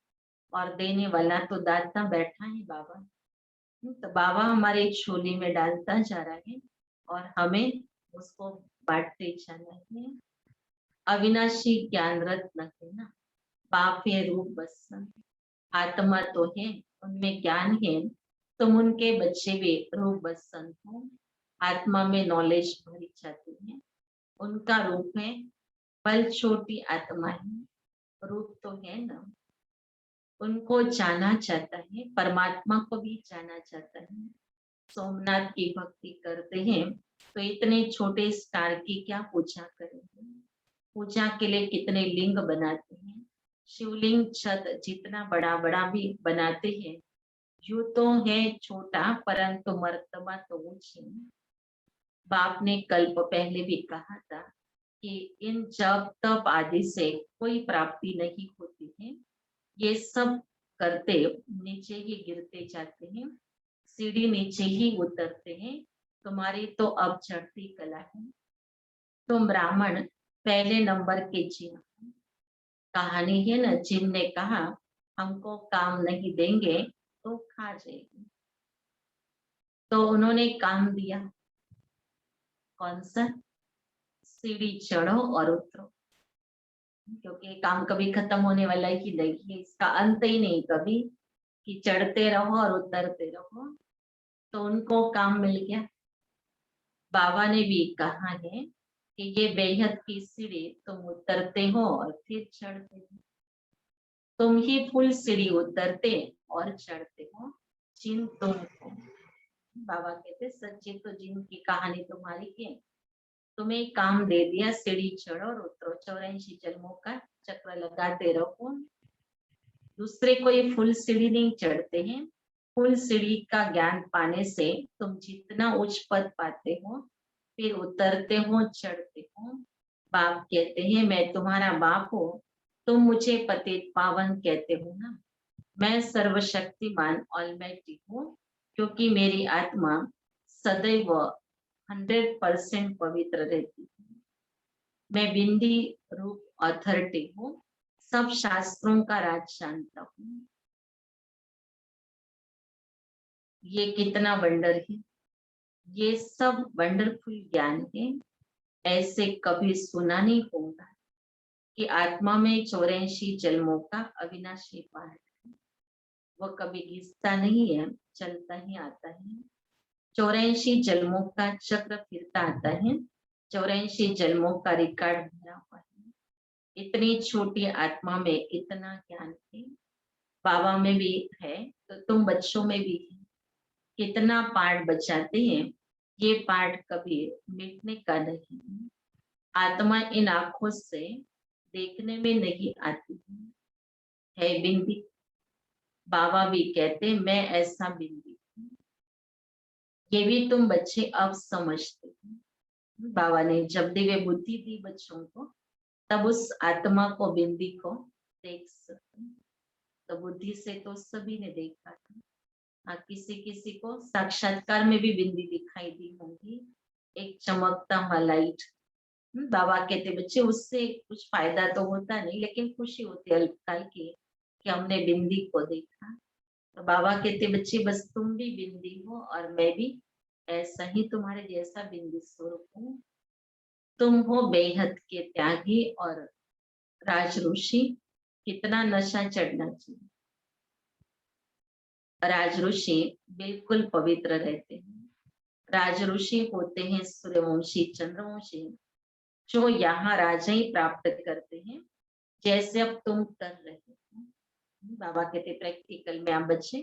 और देने वाला तो दाता बैठा है बाबा। तो बाबा हमारे झोली में डालता जा रहा है और हमें उसको बांटते जाना है। अविनाशी ज्ञान रत्न है ना, पाप है रूप बसन, आत्मा तो है उनमें ज्ञान है, तुम उनके बच्चे भी रूप बसन हो। आत्मा में नॉलेज भरी जाती है, उनका रूप है बल छोटी आत्मा है, रूप तो है ना। उनको जाना चाहता है, परमात्मा को भी जाना चाहता है। सोमनाथ की भक्ति करते हैं तो इतने छोटे स्टार की क्या पूजा करेंगे, पूजा के लिए कितने लिंग बनाते हैं। शिवलिंग छत जितना बड़ा बड़ा भी बनाते हैं, यू तो है छोटा परंतु मर्तबा तो ऊंची। बाप ने कल्प पहले भी कहा था कि इन जप तप आदि से कोई प्राप्ति नहीं होती है, ये सब करते नीचे ही गिरते जाते हैं, सीढ़ी नीचे ही उतरते हैं। तुम्हारी तो अब चढ़ती कला है, तुम ब्राह्मण पहले नंबर के जिन। कहानी है ना, जिन ने कहा हमको काम नहीं देंगे तो खा जाएगी, तो उन्होंने काम दिया। कौन सा? सीढ़ी चढ़ो और उतरो, क्योंकि काम कभी खत्म होने वाला ही नहीं है, इसका अंत ही नहीं कभी, कि चढ़ते रहो और उतरते रहो। तो उनको काम मिल गया। बाबा ने भी कहा है कि ये बेहद की सीढ़ी तुम उतरते हो और फिर चढ़ते हो, तुम ही फुल सीढ़ी उतरते और चढ़ते हो, जिन तुम हो। बाबा कहते सच्ची तो जिन की कहानी तुम्हारी है, तुम्हें काम दे दिया, सीढ़ी चढ़ो और उतरो, 84 जन्मों का चक्र लगाते रहो। दूसरे को ये फुल सीढ़ी नहीं चढ़ते हैं, फुल सीढ़ी का ज्ञान पाने से तुम जितना उच्च पद पाते हो, फिर उतरते हो, चढ़ते हो। बाप कहते हैं मैं तुम्हारा बाप हूँ, तुम मुझे पतित पावन कहते हो ना। मैं सर्वशक्तिमान ऑलमाइटी हूँ, क्योंकि मेरी आत्मा सदैव 100% पवित्र रहती है। मैं बिंदी रूप अथॉरिटी हूँ, सब शास्त्रों का राज जानता हूँ। ये कितना वंडर है, ये सब वंडरफुल ज्ञान है। ऐसे कभी सुना नहीं होगा कि आत्मा में 84 जन्मों का अविनाशी पाठ है। वो कभी घिसता नहीं है, चलता ही आता है। 84 जन्मों का चक्र फिरता आता है। 84 जन्मों का रिकॉर्ड भरा हुआ है। इतनी छोटी आत्मा में इतना ज्ञान है। बाबा में भी है तो तुम बच्चों में भी है। कितना पाठ बचाते हैं, ये पाठ कभी मिटने का नहीं है। आत्मा इन आंखों से देखने में नहीं आती है बिंदी। बाबा भी कहते मैं ऐसा बिंदी हूँ। ये भी तुम बच्चे अब समझते हो। बाबा ने जब दिव्य बुद्धि दी बच्चों को, तब उस आत्मा को, बिंदी को देख सकते। तो बुद्धि से तो सभी ने देखा था। हाँ, किसी किसी को साक्षात्कार में भी बिंदी दिखाई दी होगी, एक चमकता हुआ लाइट। बाबा कहते बच्चे उससे कुछ फायदा तो होता नहीं, लेकिन खुशी होती है अल्पकाल की कि हमने बिंदी को देखा। तो बाबा कहते बच्चे बस तुम भी बिंदी हो और मैं भी ऐसा ही तुम्हारे जैसा बिंदी स्वरूप हूँ। तुम हो बेहद के त्यागी और राज ऋषि। कितना नशा चढ़ना चाहिए। राज ऋषि बिल्कुल पवित्र रहते हैं। राज ऋषि होते हैं सूर्यवंशी, चंद्रवंशी, जो यहाँ राजा ही प्राप्त करते हैं, जैसे अब तुम कर रहे हो। बाबा कहते प्रैक्टिकल में आप बच्चे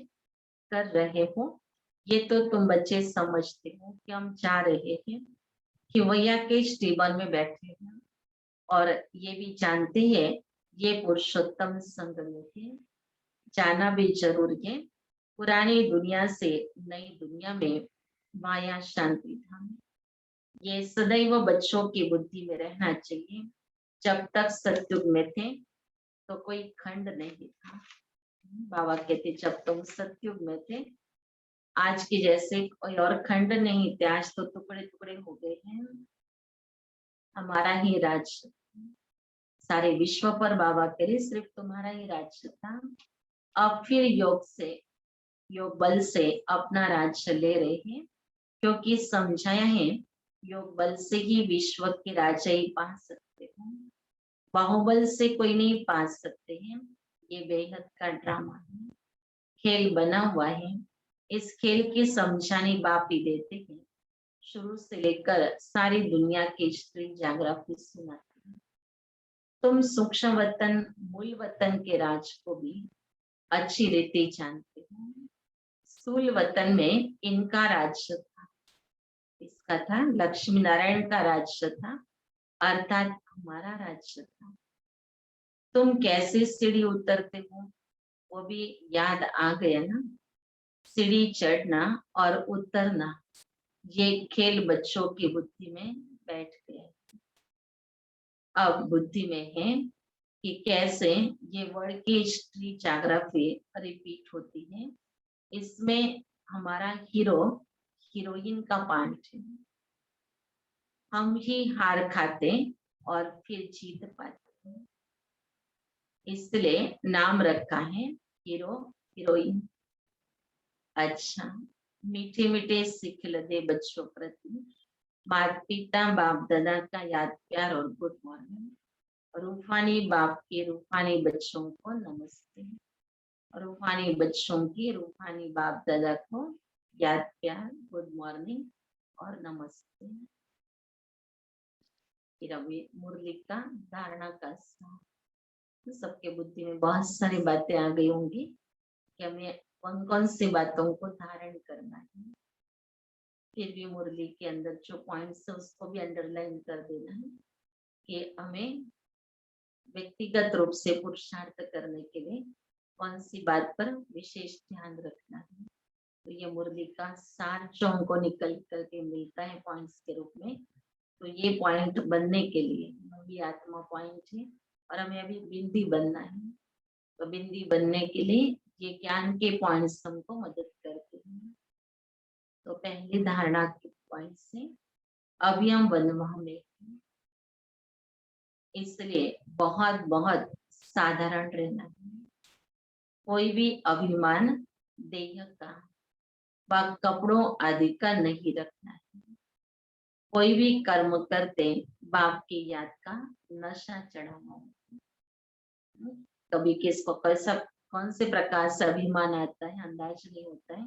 कर रहे हो। ये तो तुम बच्चे समझते हो कि हम जा रहे हैं कि वैया के स्टीबन में बैठे हैं, और ये भी जानते हैं ये पुरुषोत्तम संग में है। जाना भी जरूर है। पुरानी दुनिया से नई दुनिया में माया शांति धाम। ये सदैव बच्चों की बुद्धि में रहना चाहिए। जब तक सतयुग में थे तो कोई खंड नहीं था। बाबा कहते जब तुम सतयुग में थे, आज की जैसे कोई और खंड नहीं थे, आज तो टुकड़े टुकड़े हो गए हैं। हमारा ही राज्य, सारे विश्व पर बाबा करे सिर्फ तुम्हारा ही राज्य था। अब फिर योग से, योग बल से अपना राज्य ले रहे हैं, क्योंकि समझाया है योग बल से ही विश्व के राजा ही पा सकते हो। बाहुबल से कोई नहीं पा सकते हैं। ये बेहद का ड्रामा है, खेल बना हुआ है। इस खेल की समझाने बाप ही देते हैं। शुरू से लेकर सारी दुनिया की हिस्ट्री ज्योग्राफी सुनाते हैं। तुम सूक्ष्म वतन, मूल वतन के राज को भी अच्छी रीति जानते हो। स्थूल वतन में इनका राज्य था, इसका था लक्ष्मी नारायण का राज्य था, अर्थात हमारा राज्य था। तुम कैसे सीढ़ी उतरते हो वो भी याद आ गया ना। सीढ़ी चढ़ना और उतरना, ये खेल बच्चों की बुद्धि में बैठ गया। अब बुद्धि में है कि कैसे ये वर्ड की हिस्ट्री ज्योग्राफी रिपीट होती है। इसमें हमारा हीरो हीरोइन का पार्ट है। हम ही हार खाते और फिर जीत पाते हैं, इसलिए नाम रखा है हीरो हीरोइन। अच्छा, मीठे मीठे सिखल दे बच्चों प्रति माता पिता बाप दादा का याद प्यार और गुड मॉर्निंग। रूहानी बाप के रूहानी बच्चों को नमस्ते। रूहानी बच्चों की रूहानी बाप दादा को याद प्यार, गुड मॉर्निंग और नमस्ते। फिर अभी मुरली का धारणा का स्थान। तो सबके बुद्धि में बहुत सारी बातें आ गई होंगी कि हमें कौन कौन सी बातों को धारण करना है। फिर भी मुरली के अंदर जो पॉइंट्स है उसको भी अंडरलाइन कर देना है कि हमें व्यक्तिगत रूप से पुरुषार्थ करने के लिए कौन सी बात पर विशेष ध्यान रखना है। तो ये मुरली का सार जो हमको निकल करके मिलता है पॉइंट्स के रूप में, तो ये पॉइंट बनने के लिए भी आत्मा पॉइंट है और हमें अभी बिंदी बनना है। तो बिंदी बनने के लिए ये ज्ञान के पॉइंट्स हमको मदद करते हैं। तो पहली धारणा के पॉइंट से अभी हम वनवाह में हैं, इसलिए बहुत बहुत साधारण रहना है। कोई भी अभिमान देह का व कपड़ों आदि का नहीं रखना है। कोई भी कर्म करते बाप की याद का नशा चढ़ाना है। कभी किसको कैसा कौन से प्रकार से अभिमान आता है अंदाज नहीं होता है,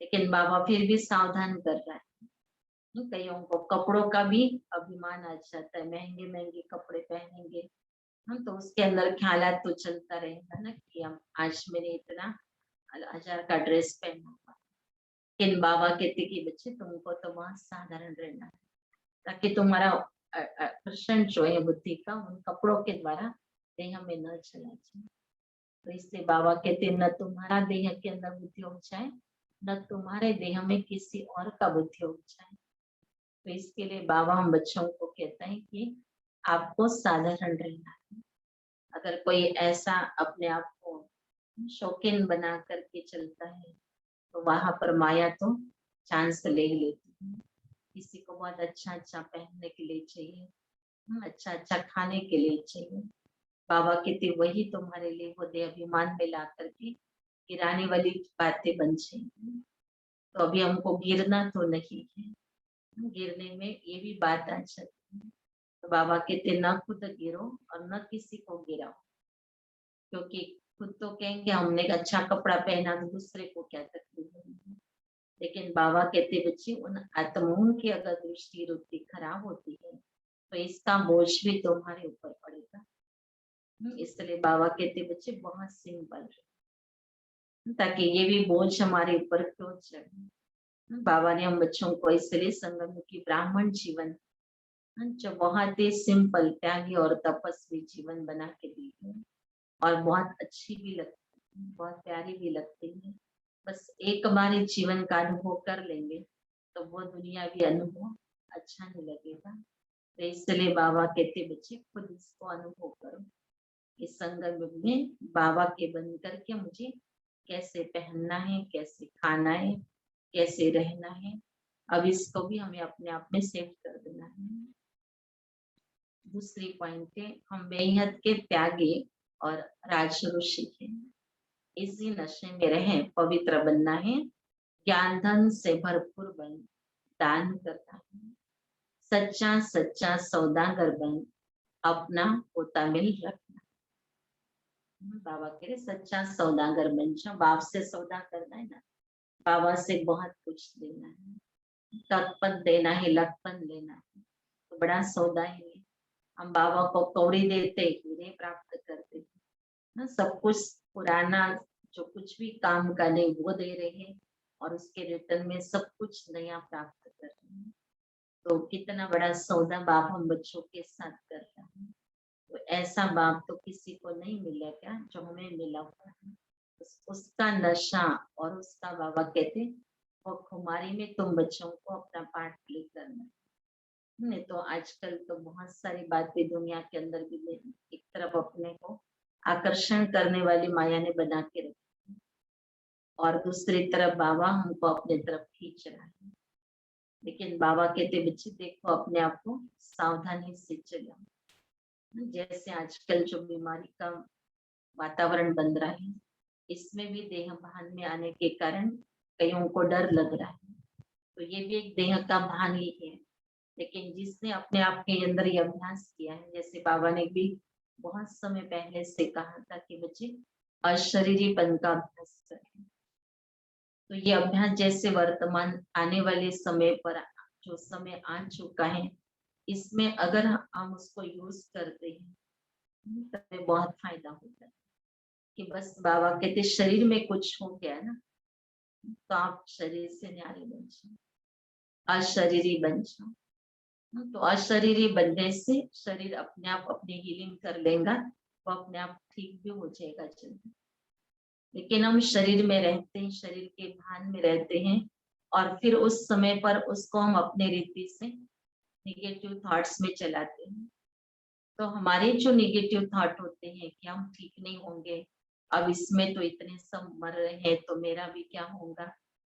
लेकिन बाबा फिर भी सावधान कर रहा है। कईयों को कपड़ों का भी अभिमान आ जाता है, महंगे महंगे कपड़े पहनेंगे हम, तो उसके अंदर ख्यालात तो चलता रहेगा ना कि हम आज मैंने इतना 1000 का ड्रेस पहना हुआ। लेकिन बाबा कहते कि बच्चे तुमको तो बहुत साधारण रहना है, ताकि तुम्हारा आकर्षण जो है बुद्धि का उन कपड़ों के द्वारा देह में न चला जाए। तो इसलिए बाबा कहते न तुम्हारा देह के अंदर बुद्धि हो जाए, न तुम्हारे देह में किसी और का बुद्धि हो जाए। तो इसके लिए बाबा हम बच्चों को कहते हैं कि आपको साधारण रहना है। अगर कोई ऐसा अपने आप को शौकीन बना करके चलता है तो वहां पर माया तो चांस ले लेती है। किसी को बहुत अच्छा अच्छा पहनने के लिए चाहिए, अच्छा अच्छा खाने के लिए चाहिए। बाबा कहते वही तुम्हारे लिए वो दे अभिमान में ला करके गिराने वाली बातें बन जाएंगी। तो अभी हमको गिरना तो नहीं है, गिरने में ये भी बात आ जाती है। तो बाबा कहते न खुद गिरो और न किसी को गिराओ, क्योंकि खुद तो कहेंगे हमने एक अच्छा कपड़ा पहना तो दूसरे को क्या तकलीफ होगी। लेकिन बाबा कहते बच्चे उन आत्माओं की अगर दृष्टि रुचि खराब होती है तो इसका बोझ भी तुम्हारे ऊपर पड़ेगा। इसलिए बाबा कहते बच्चे बहुत सिंपल, ताकि ये भी बोझ हमारे ऊपर क्यों चढ़े। बाबा ने हम बच्चों को इसलिए संगममुखी ब्राह्मण जीवन जो बहुत ही सिंपल त्यागी और तपस्वी जीवन बना के दी है, और बहुत अच्छी भी लगती है, बहुत प्यारी भी लगती है। बस एक बार इस जीवन का अनुभव कर लेंगे तो वो दुनिया भी अनुभव अच्छा नहीं लगेगा। तो इसलिए बाबा कहते बच्चे खुद इसको अनुभव करो, इस संगम में बाबा के बन करके मुझे कैसे पहनना है, कैसे खाना है, कैसे रहना है। अब इसको भी हमें अपने आप में सेट कर देना है। दूसरी पॉइंट है हम बेहद के त्यागी और राजऋषि हैं, इसी नशे में रहे पवित्र बनना है। ज्ञान धन से भरपूर बन दान करना है। सच्चा सच्चा सौदागर बन अपना पोता मिल रखना। बाबा कह रहे सच्चा सौदागर बन जाओ, बाप से सौदा करना है ना, बाबा से बहुत कुछ देना है, तत्पत देना है, लखपन देना है, तो बड़ा सौदा है। हम बाबा को कौड़ी देते हीरे प्राप्त करते ना, सब कुछ पुराना जो कुछ भी काम का नहीं वो दे रहे हैं और उसके रिटर्न में सब कुछ नया प्राप्त कर रहे हैं। तो कितना बड़ा सौदा बाप हम बच्चों के साथ कर रहा है। तो ऐसा बाप तो किसी को नहीं मिलेगा जो हमें मिला हुआ है। उसका नशा और उसका बाबा कहते वो खुमारी में तुम बच्चों को अपना पाठ प्ले करना। नहीं तो आजकल तो बहुत सारी बातें दुनिया के अंदर भी एक तरफ अपने को आकर्षण करने वाली माया ने बना के रखी और दूसरी तरफ बाबा हमको अपने तरफ खींच रहा है। लेकिन बाबा कहते बच्चे देखो अपने आप को सावधानी से चलाओ। जैसे आजकल जो बीमारी का वातावरण बन रहा है, इसमें भी देह भान में आने के कारण कईयों को डर लग रहा है। तो ये भी एक देह का भान ही है। लेकिन जिसने अपने आप के अंदर ये अभ्यास किया है, जैसे बाबा ने भी बहुत समय पहले से कहा था कि बच्चे अशरीरीपन का अभ्यास करें। तो ये अभ्यास जैसे वर्तमान आने वाले समय पर जो समय आ चुका है, इसमें अगर हम उसको यूज करते हैं तो हमें बहुत फायदा होता है। कि बस बाबा कहते शरीर में कुछ हो गया ना तो आप शरीर से न्यारे बन जाओ, अशरीरी बन जाओ। तो अशरीरी बनने से शरीर अपने आप अपनी हीलिंग कर लेगा, वो अपने आप ठीक भी हो जाएगा जल्दी। लेकिन हम शरीर में रहते हैं, शरीर के भान में रहते हैं, और फिर उस समय पर उसको हम अपने रीति से निगेटिव थॉट्स में चलाते हैं। तो हमारे जो निगेटिव थॉट होते हैं कि हम ठीक नहीं होंगे, अब इसमें तो इतने सब मर रहे हैं तो मेरा भी क्या होगा,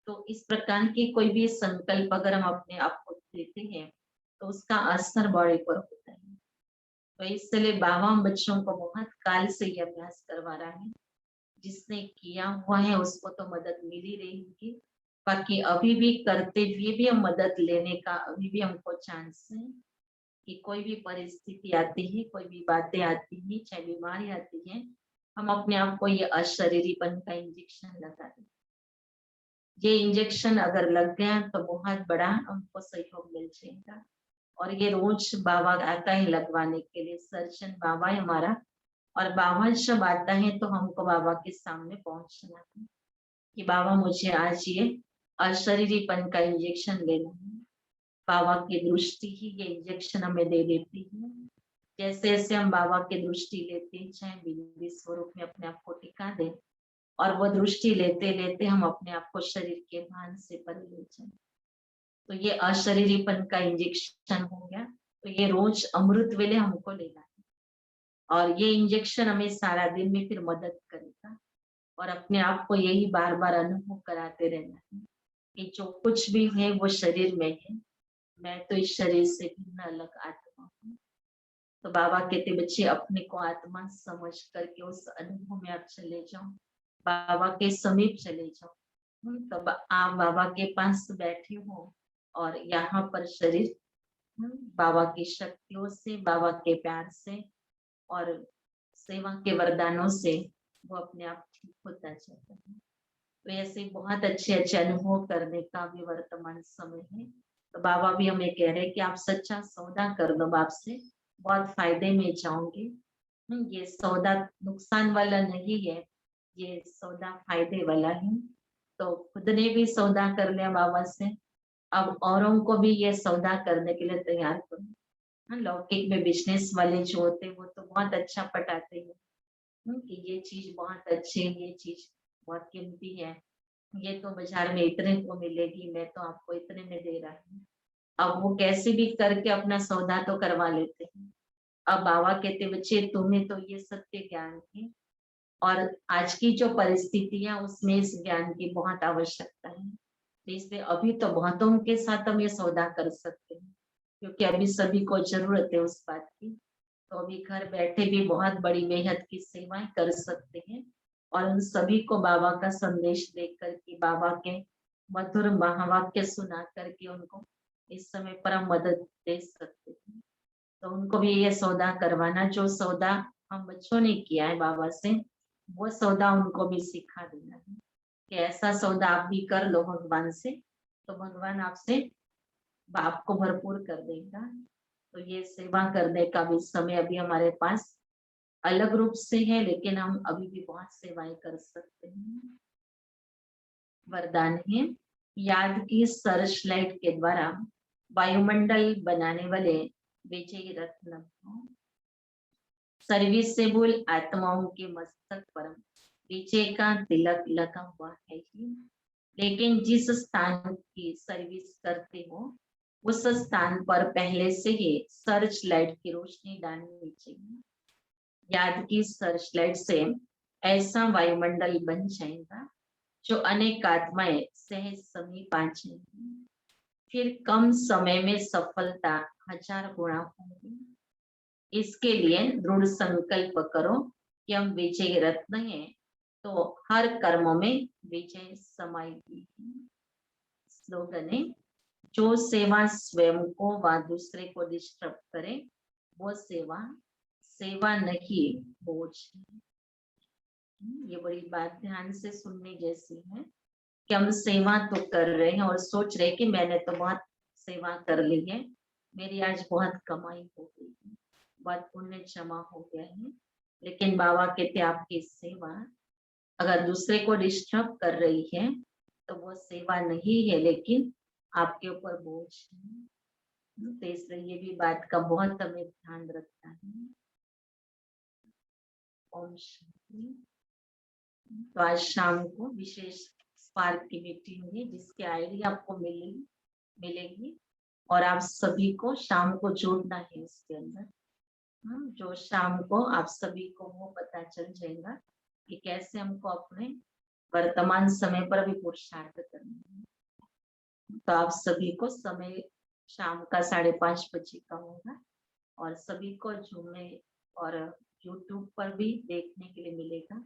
तो इस प्रकार की कोई भी संकल्प अगर हम अपने आप को देते हैं तो उसका असर बॉडी पर होता है। तो इसलिए बाबा हम बच्चों को बहुत काल से ये अभ्यास करवा रहा है। जिसने किया हुआ है उसको तो मदद मिल ही रही होगी, बाकी अभी भी करते हुए भी हम मदद लेने का अभी भी हमको चांस है कि कोई भी परिस्थिति आती है, कोई भी बातें आती है, चाहे बीमारी आती है, हम अपने आप को ये अशरीरीपन का इंजेक्शन लगा दें। ये इंजेक्शन अगर लग गया तो बहुत बड़ा हमको सहयोग मिल जाएगा। और ये रोज बाबा आता है लगवाने के लिए, सर्जन बाबा है हमारा। और बाबा जब आता है तो हमको बाबा के सामने पहुंचना है कि बाबा मुझे आज ये अशरीरीपन का इंजेक्शन लेना है। बाबा की दृष्टि ही ये इंजेक्शन हमें दे देती है। जैसे जैसे हम बाबा की दृष्टि लेते हैं, चाहे बिंदी स्वरूप में अपने आप को टिका दे, और वो दृष्टि लेते लेते हम अपने आप को शरीर के भान से परे ले जाए, तो ये अशरीरीपन का इंजेक्शन हो गया। तो ये रोज अमृत वेले हमको लेना है, और ये इंजेक्शन हमें सारा दिन में फिर मदद करेगा। और अपने आप को यही बार बार अनुभव कराते रहना है कि जो कुछ भी है वो शरीर में है, मैं तो इस शरीर से भिन्न अलग आत्मा हूँ। तो बाबा कहते बच्चे अपने को आत्मा समझ करके उस अनुभव में आप चले जाओ, बाबा के समीप चले जाओ। तब आप बाबा के पास बैठे हो, और यहाँ पर शरीर बाबा की शक्तियों से, बाबा के प्यार से और सेवा के वरदानों से वो अपने आप ठीक होता जाता है। तो ऐसे बहुत अच्छे अच्छे अनुभव करने का भी वर्तमान समय है। तो बाबा भी हमें कह रहे हैं कि आप सच्चा सौदा कर दो, बाप से बहुत फायदे में जाओगे। ये सौदा नुकसान वाला नहीं है, ये सौदा फायदे वाला है। तो खुद ने भी सौदा कर लिया बाबा से, अब औरों को भी ये सौदा करने के लिए तैयार करो। लौकिक में बिजनेस वाले जो होते हैं वो तो बहुत अच्छा पटाते हैं कि ये चीज बहुत अच्छी है, ये चीज बहुत कीमती है, ये तो बाजार में इतने को मिलेगी, मैं तो आपको इतने में दे रहा हूँ। अब वो कैसे भी करके अपना सौदा तो करवा लेते हैं। अब बाबा कहते बच्चे तुम्हें तो ये सत्य ज्ञान है, और आज की जो परिस्थितियां उसमें इस ज्ञान की बहुत आवश्यकता है। तो इसलिए अभी तो बहुतों के साथ हम ये सौदा कर सकते हैं, क्योंकि अभी सभी को जरूरत है उस बात की। तो अभी घर बैठे भी बहुत बड़ी बेहद की सेवाएं कर सकते हैं, और उन सभी को बाबा का संदेश दे करके, बाबा के मधुर महावाक्य सुना करके उनको इस समय पर हम मदद दे सकते हैं। तो उनको भी ये सौदा करवाना, जो सौदा हम बच्चों ने किया है बाबा से, वो सौदा उनको भी सिखा देना है कि ऐसा सौदा आप भी कर लो भगवान से, तो भगवान आपसे बाप को भरपूर कर देगा। तो ये सेवा करने का भी समय अभी हमारे पास अलग रूप से है, लेकिन हम अभी भी बहुत सेवाएं कर सकते हैं। वरदान है, याद की सर्च लाइट के द्वारा वायुमंडल बनाने वाले विजय रत्न हो। सर्विसेबल आत्माओं के मस्तक पर विजय का तिलक लगा हुआ है ही। लेकिन जिस स्थान की सर्विस करते हो उस स्थान पर पहले से ही सर्च लाइट की रोशनी डालनी चाहिए। याद की सर्च लाइट से ऐसा वायुमंडल बन जाएगा जो अनेक आत्माएं सहज समीप आ जाएंगी। फिर कम समय में सफलता 1000 गुना होगी। इसके लिए दृढ़ संकल्प करो कि हम विजय रत्न हैं, तो हर कर्म में विजय समाएगी। स्लोगन है, जो सेवा स्वयं को व दूसरे को डिस्टर्ब करे वो सेवा सेवा नहीं बोझ है। ये बड़ी बात ध्यान से सुनने जैसी है कि हम सेवा तो कर रहे हैं और सोच रहे कि मैंने तो बहुत सेवा कर ली है, मेरी आज बहुत कमाई हो गई है, बहुत पुण्य जमा हो गया है। लेकिन बाबा कहते आपकी सेवा अगर दूसरे को डिस्टर्ब कर रही है तो वो सेवा नहीं है, लेकिन आपके ऊपर बोझ है। तो इसलिए ये भी बात का बहुत हमें ध्यान रखना है। ओम शांति। तो आज शाम को विशेष स्पार्क की मीटिंग है जिसकी आईडी आपको मिलेगी और आप सभी को शाम को जुड़ना है इसके अंदर। जो शाम को आप सभी को वो पता चल जाएगा कि कैसे हमको अपने वर्तमान समय पर भी पुरुषार्थ करना है। तो आप सभी को समय शाम का 5:30 बजे का होगा और सभी को जुड़ने और यूट्यूब पर भी देखने के लिए मिलेगा।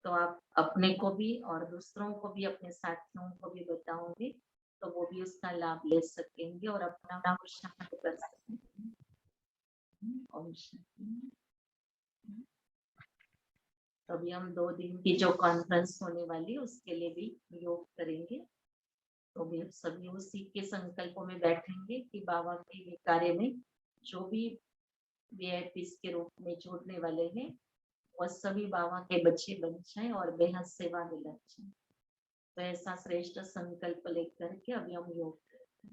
तो आप अपने को भी और दूसरों को भी, अपने साथियों को भी बताओगे तो वो भी उसका लाभ ले सकेंगे और अपना पुरुषार्थ कर सकेंगे। ओम शांति। तो अभी हम 2 दिन की जो कॉन्फ्रेंस होने वाली है उसके लिए भी योग करेंगे। तो भी सभी उसी के संकल्पों में बैठेंगे कि बाबा के ये कार्य में जो भी वीआईपीस के रूप में जुड़ने वाले हैं वो सभी बाबा के बच्चे बन जाए और बेहद सेवा में लग जाए। तो ऐसा श्रेष्ठ संकल्प लेकर के अभी हम योग करेंगे।